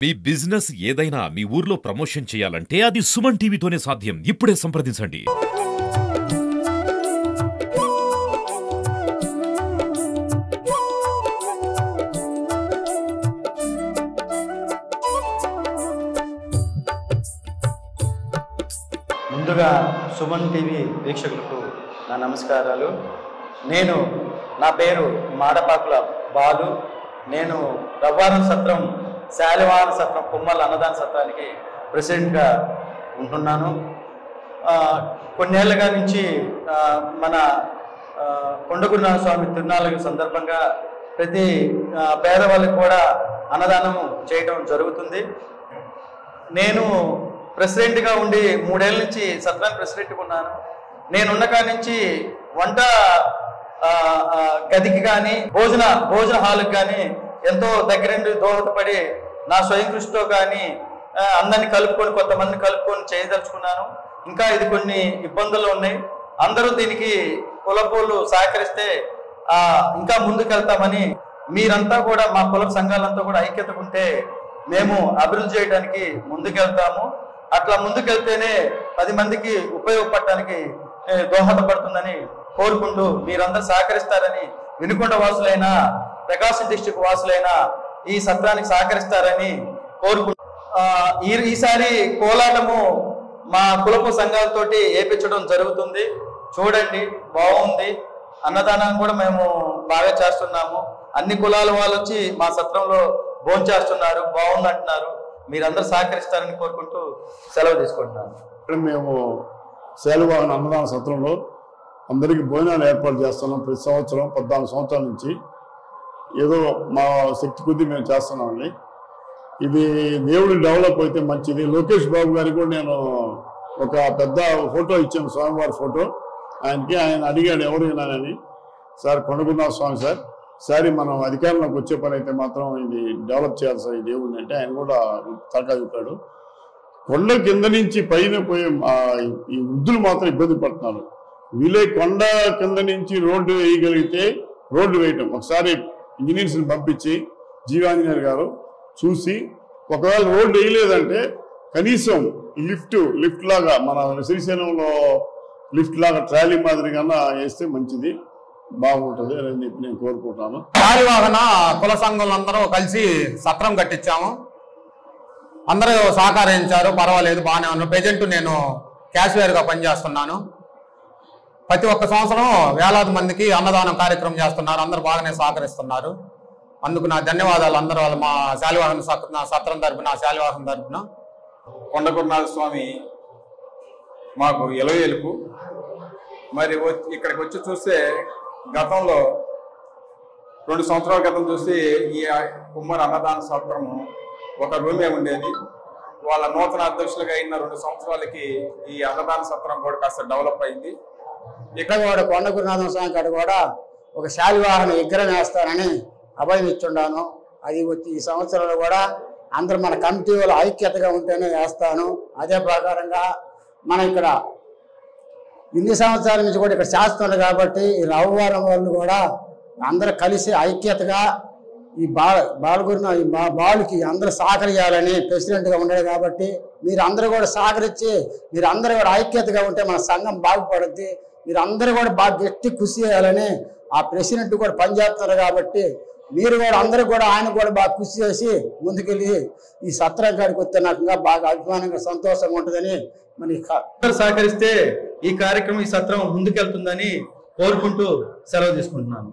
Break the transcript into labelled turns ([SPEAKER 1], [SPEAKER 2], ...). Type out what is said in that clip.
[SPEAKER 1] మీ business ఏదైనా మీ ఊర్లో promotion చేయాలంటే అది సుమన్ టీవీతోనే సాధ్యం. ఇప్పుడే సంప్రదించండి.
[SPEAKER 2] ముందుగా సుమన్ టీవీ వీక్షకులకు నా నమస్కారాలు. నా పేరు మాడపాకుల బాలు. నేను రవ్వారం సత్రం, శాలివాహన సత్రం, కుమ్మల అన్నదాన సత్రానికి ప్రెసిడెంట్గా ఉంటున్నాను. కొన్నేళ్లుగా నుంచి మన కొండగురునాథ స్వామి తిరునాళ్ళ సందర్భంగా ప్రతి పేదవాళ్ళకి కూడా అన్నదానం చేయడం జరుగుతుంది. నేను ప్రెసిడెంట్గా ఉండి 3 ఏళ్ళ నుంచి సత్రానికి ప్రెసిడెంట్గా ఉన్నాను. నేనున్న కాడి నుంచి వంట గదికి కానీ భోజన హాల్కి కానీ ఎంతో దగ్గరండి దోహదపడి నా స్వయం కృషితో కానీ అందరినీ కలుపుకొని, కొంతమందిని కలుపుకొని చేయదలుచుకున్నాను. ఇంకా ఇది కొన్ని ఇబ్బందులు ఉన్నాయి. అందరూ దీనికి కులపోళ్ళు సహకరిస్తే ఇంకా ముందుకెళ్తామని, మీరంతా కూడా మా కుల సంఘాలంతా కూడా ఐక్యత ఉంటే మేము అభివృద్ధి చేయడానికి ముందుకెళ్తాము. అట్లా ముందుకెళ్తేనే 10 మందికి ఉపయోగపడటానికి దోహదపడుతుందని కోరుకుంటూ మీరందరూ సహకరిస్తారని, వినుకొండ వాసులైన, ప్రకాశం డిస్టిక్ వాసులైన ఈ సత్రానికి సహకరిస్తారని కోరుకుంటూ, ఈసారి కోలాటము మా కులపు సంఘాలతోటి ఏపించడం జరుగుతుంది. చూడండి, బాగుంది. అన్నదానాన్ని కూడా మేము బాగా చేస్తున్నాము. అన్ని కులాల వాళ్ళు వచ్చి మా సత్రంలో భోంచేస్తున్నారు, బాగుందంటున్నారు. మీరందరూ సహకరిస్తారని కోరుకుంటూ సెలవు తీసుకుంటున్నాను.
[SPEAKER 3] మేము శాలివాహన అన్నదాన సత్రంలో అందరికీ భోజనాలు ఏర్పాటు చేస్తున్నాం. ప్రతి సంవత్సరం 14 సంవత్సరాల నుంచి ఏదో మా శక్తి కొద్దీ మేము చేస్తున్నామండి. ఇది దేవుడు డెవలప్ అయితే మంచిది. లోకేష్ బాబు గారికి కూడా నేను ఒక పెద్ద ఫోటో ఇచ్చాను, స్వామివారి ఫోటో. ఆయన అడిగాడు ఎవరైనానని. సార్ కొండగురునాథ స్వామి సార్ మనం అధికారంలోకి వచ్చే పని అయితే మాత్రం ఇది డెవలప్ చేయాలి సార్ ఈ దేవుడిని అంటే, ఆయన కూడా తలకా చెప్పాడు. కొండ కింద నుంచి పైన పోయే ఈ వృద్ధులు మాత్రం ఇబ్బంది పడుతున్నారు. వీలే కొండ కింద నుంచి రోడ్డు వేయగలిగితే రోడ్డు వేయటం, ఒకసారి ఇంజనీర్స్ని పంపించి జీవాంజనేయులు గారు చూసి, ఒకవేళ రోడ్డు వేయలేదంటే కనీసం లిఫ్ట్ లాగా మన శ్రీశైలంలో లిఫ్ట్ లాగా ట్రాలీ మాదిరిగా వేస్తే మంచిది, బాగుంటుంది అని చెప్పి నేను కోరుకుంటాను.
[SPEAKER 4] శాలివాహన కుల సంఘంలో అందరూ కలిసి సత్రం కట్టించాము. అందరూ సహకరించారు, పర్వాలేదు, బాగానే ఉన్నాను. ప్రజెంట్ నేను క్యాషియర్గా పనిచేస్తున్నాను. ప్రతి ఒక్క సంవత్సరం వేలాది మందికి అన్నదానం కార్యక్రమం చేస్తున్నారు. అందరూ బాగానే సహకరిస్తున్నారు. అందుకు నా ధన్యవాదాలు అందరూ. మా శాలివాహన సత్రం తరపున, శాలివాహన తరపున.
[SPEAKER 5] కొండగురునాథ స్వామి మాకు ఎలుపు. మరి ఇక్కడికి వచ్చి చూస్తే గతంలో 2 సంవత్సరాల క్రితం చూసి ఈ కుమ్మర అన్నదాన సత్రము ఒక రూమే ఉండేది. వాళ్ళ నూతన అధ్యక్షులుగా అయిన 2 సంవత్సరాలకి ఈ అన్నదాన సత్రం కూడా కాస్త డెవలప్ అయింది.
[SPEAKER 6] ఇక్కడ కూడా కొండగురునాథ స్వామి కాడ కూడా ఒక శాలివాహన విగ్రహం వేస్తానని అభయం ఇచ్చుండాను. అది వచ్చి ఈ సంవత్సరంలో కూడా అందరూ మన కమిటీ వాళ్ళు ఐక్యతగా ఉంటేనే వేస్తాను. అదే ప్రకారంగా మనం ఇక్కడ ఇన్ని సంవత్సరాల నుంచి కూడా ఇక్కడ చేస్తున్నారు కాబట్టి ఈ రవ్వారం వాళ్ళు కూడా అందరూ కలిసి ఐక్యతగా ఈ బాలుకి అందరూ సహకరించాలని ప్రెసిడెంట్గా ఉన్నాడు కాబట్టి మీరు అందరూ కూడా సహకరించి మీరు అందరూ కూడా ఐక్యతగా ఉంటే మన సంఘం బాగుపడుద్ది. మీరు అందరూ కూడా బాగా గట్టి కృషి చేయాలని ఆ ప్రెసిడెంట్ కూడా పనిచేస్తున్నారు కాబట్టి మీరు కూడా అందరూ కూడా ఆయన కూడా బాగా కృషి చేసి ముందుకెళ్ళి ఈ సత్రం కాడికి వస్తే నాకు ఇంకా బాగా అభిమానంగా సంతోషంగా ఉంటుందని
[SPEAKER 2] సహకరిస్తే ఈ కార్యక్రమం, ఈ సత్రం ముందుకెళ్తుందని కోరుకుంటూ సెలవు తీసుకుంటున్నాను.